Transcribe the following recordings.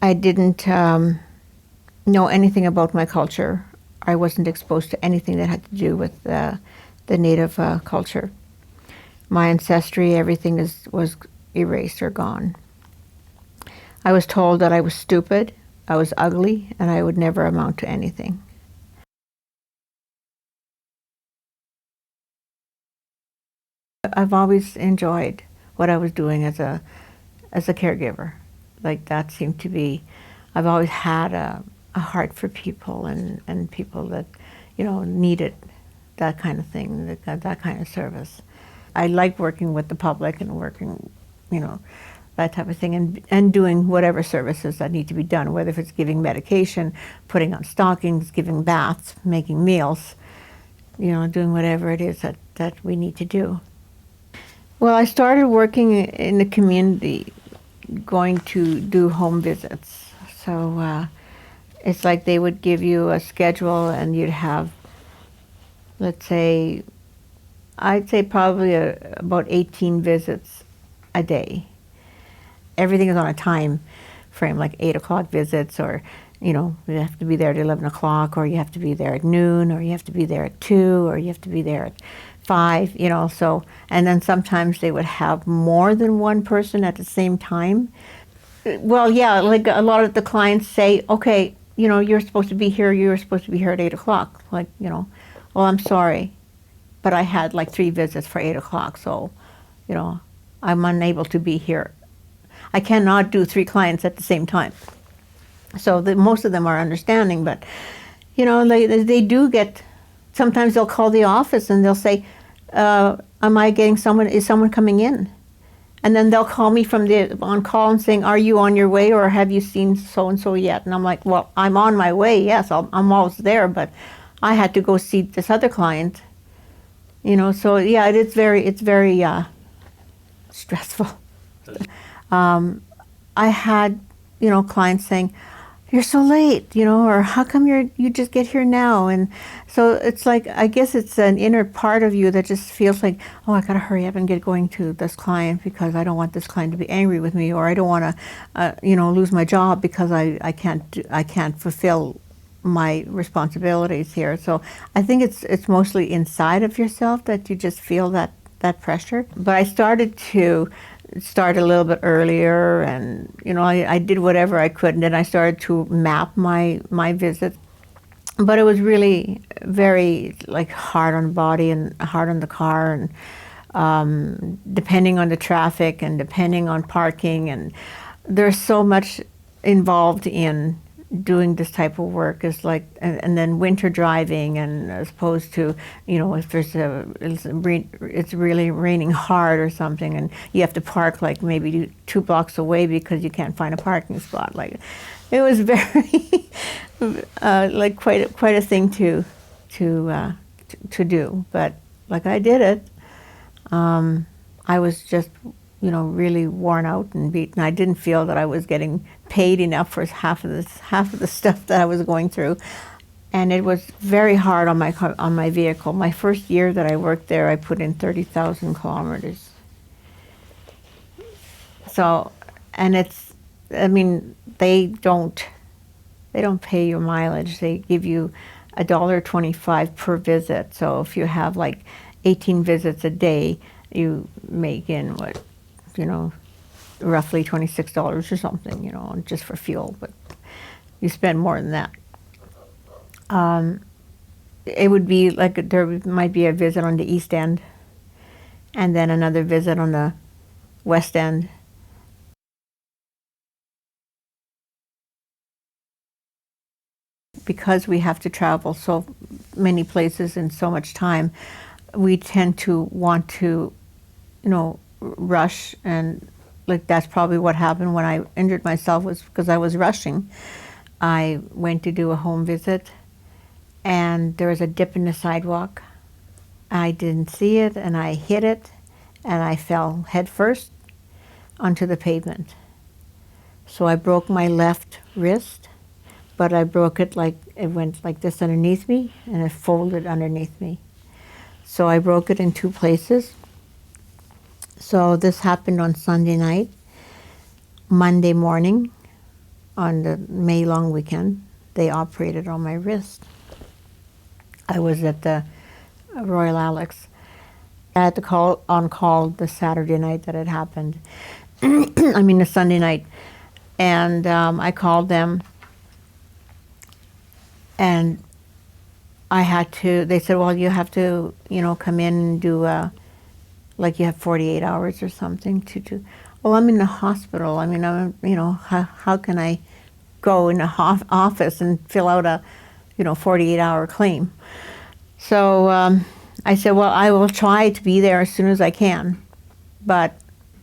I didn't know anything about my culture. I wasn't exposed to anything that had to do with the native culture. My ancestry, everything was erased or gone. I was told that I was stupid, I was ugly, and I would never amount to anything. I've always enjoyed what I was doing as a caregiver. Like that seemed to be, I've always had a heart for people and people that, needed that kind of thing, that kind of service. I like working with the public and working, that type of thing, and doing whatever services that need to be done, whether if it's giving medication, putting on stockings, giving baths, making meals, doing whatever it is that we need to do. Well, I started working in the community, going to do home visits. So it's like they would give you a schedule and you'd have, let's say, I'd say probably about 18 visits a day. Everything is on a time frame, like 8 o'clock visits, or you have to be there at 11 o'clock, or you have to be there at noon, or you have to be there at 2, or you have to be there at 5, so, and then sometimes they would have more than one person at the same time. Well, yeah, like a lot of the clients say, okay, you're supposed to be here, at 8 o'clock. Like, well, I'm sorry, but I had like 3 visits for 8 o'clock, so, I'm unable to be here. I cannot do 3 clients at the same time. So most of them are understanding, but, they do get, sometimes they'll call the office and they'll say, am I getting someone, is someone coming in? And then they'll call me from on call and saying, are you on your way, or have you seen so-and-so yet? And I'm like, well, I'm on my way, yes, I'm always there, but I had to go see this other client. So yeah, it's very stressful. I had, clients saying, you're so late, or how come you just get here now? And so it's like, I guess it's an inner part of you that just feels like, oh, I gotta hurry up and get going to this client because I don't want this client to be angry with me, or I don't want to, lose my job because I can't fulfill my responsibilities here. So I think it's mostly inside of yourself that you just feel that pressure. But I started to start a little bit earlier, and I did whatever I could, and then I started to map my visits. But it was really very hard on the body and hard on the car, and depending on the traffic and depending on parking, and there's so much involved in doing this type of work, is and then winter driving, and as opposed to if it's really raining hard or something and you have to park maybe 2 blocks away because you can't find a parking spot. It was very quite a thing to do, but I did it. I was just really worn out and beaten. I didn't feel that I was getting paid enough for half of the stuff that I was going through, and it was very hard on my vehicle. My first year that I worked there, I put in 30,000 kilometers. So, and they don't pay your mileage. They give you $1.25 per visit. So if you have 18 visits a day, you make in roughly $26 or something, just for fuel, but you spend more than that. It would be there might be a visit on the east end, and then another visit on the west end. Because we have to travel so many places in so much time, we tend to want to, rush, and that's probably what happened when I injured myself, was because I was rushing. I went to do a home visit, and there was a dip in the sidewalk. I didn't see it, and I hit it, and I fell head first onto the pavement. So I broke my left wrist, but I broke it it went like this underneath me, and it folded underneath me. So I broke it in 2 places. So this happened on Sunday night. Monday morning, on the May long weekend, they operated on my wrist. I was at the Royal Alex. I had to call on call the Saturday night that it happened. I mean the Sunday night. And I called them, and I had to, they said, well, you have to, you know, come in and do, like you have 48 hours or something to do. Well, I'm in the hospital. I mean, you know, how can I go in the office and fill out a, you know, 48-hour claim? So I said, well, I will try to be there as soon as I can. But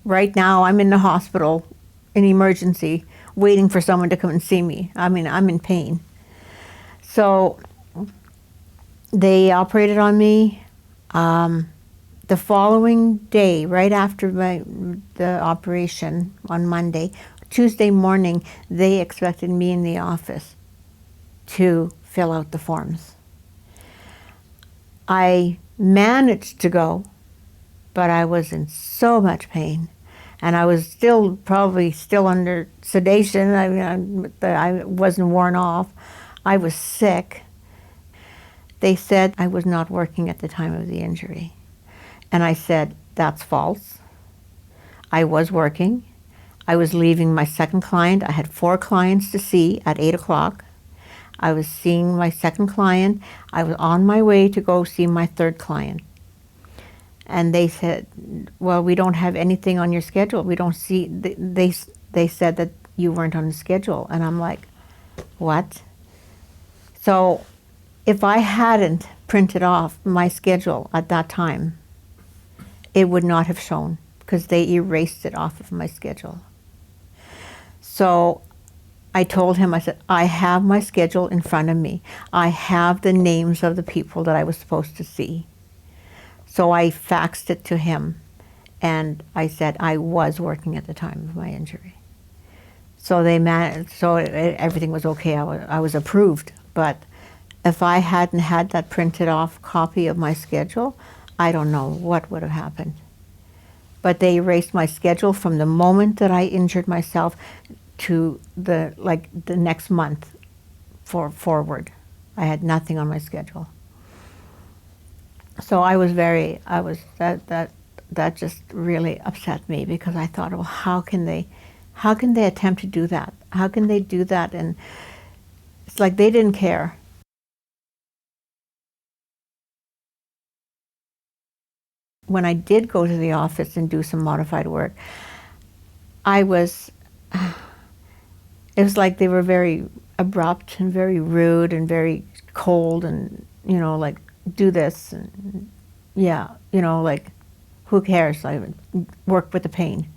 right now I'm in the hospital in emergency waiting for someone to come and see me. I mean, I'm in pain. So they operated on me. The following day, right after the operation on Monday, Tuesday morning, they expected me in the office to fill out the forms. I managed to go, but I was in so much pain. And I was probably still under sedation. I mean, I wasn't worn off. I was sick. They said I was not working at the time of the injury. And I said, that's false. I was working. I was leaving my second client. I had 4 clients to see at 8 o'clock. I was seeing my second client. I was on my way to go see my third client. And they said, well, we don't have anything on your schedule. We don't see, they said that you weren't on the schedule. And I'm like, what? So if I hadn't printed off my schedule at that time, it would not have shown because they erased it off of my schedule. So I told him, I said, I have my schedule in front of me. I have the names of the people that I was supposed to see. So I faxed it to him, and I said I was working at the time of my injury. So they everything was okay. I was approved. But if I hadn't had that printed off copy of my schedule, I don't know what would have happened. But they erased my schedule from the moment that I injured myself to the next month forward. I had nothing on my schedule. So that just really upset me because I thought, well, how can they attempt to do that? How can they do that? And it's like they didn't care. When I did go to the office and do some modified work, it was like they were very abrupt and very rude and very cold and, you know, like, do this, and yeah, you know, like, who cares? I work with the pain.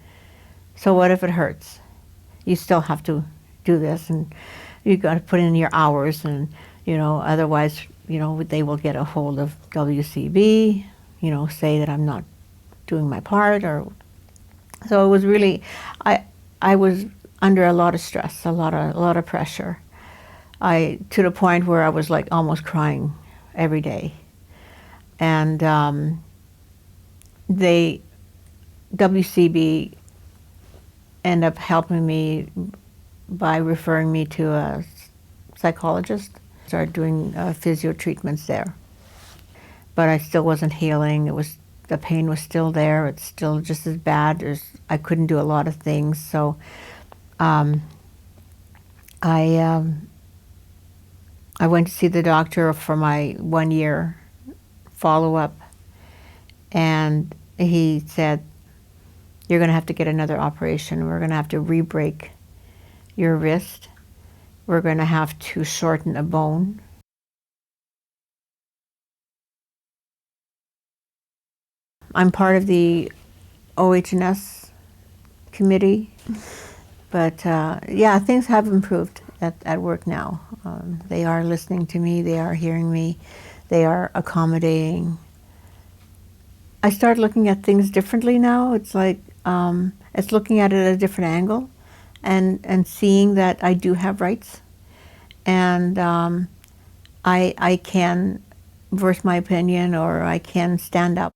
So what if it hurts? You still have to do this, and you got to put in your hours, and, you know, otherwise, you know, they will get a hold of WCB, you know, say that I'm not doing my part, or so it was really, I was under a lot of stress, a lot of pressure. To the point where I was like almost crying every day. And WCB ended up helping me by referring me to a psychologist. Started doing physio treatments there. But I still wasn't healing. The pain was still there. It's still just as bad. I couldn't do a lot of things. So I went to see the doctor for my 1-year follow-up, and he said, you're going to have to get another operation. We're going to have to re-break your wrist. We're going to have to shorten a bone. I'm part of the OHS committee, but yeah, things have improved at work now. They are listening to me, they are hearing me, they are accommodating. I start looking at things differently now. It's like, it's looking at it at a different angle and seeing that I do have rights, and I can voice my opinion, or I can stand up.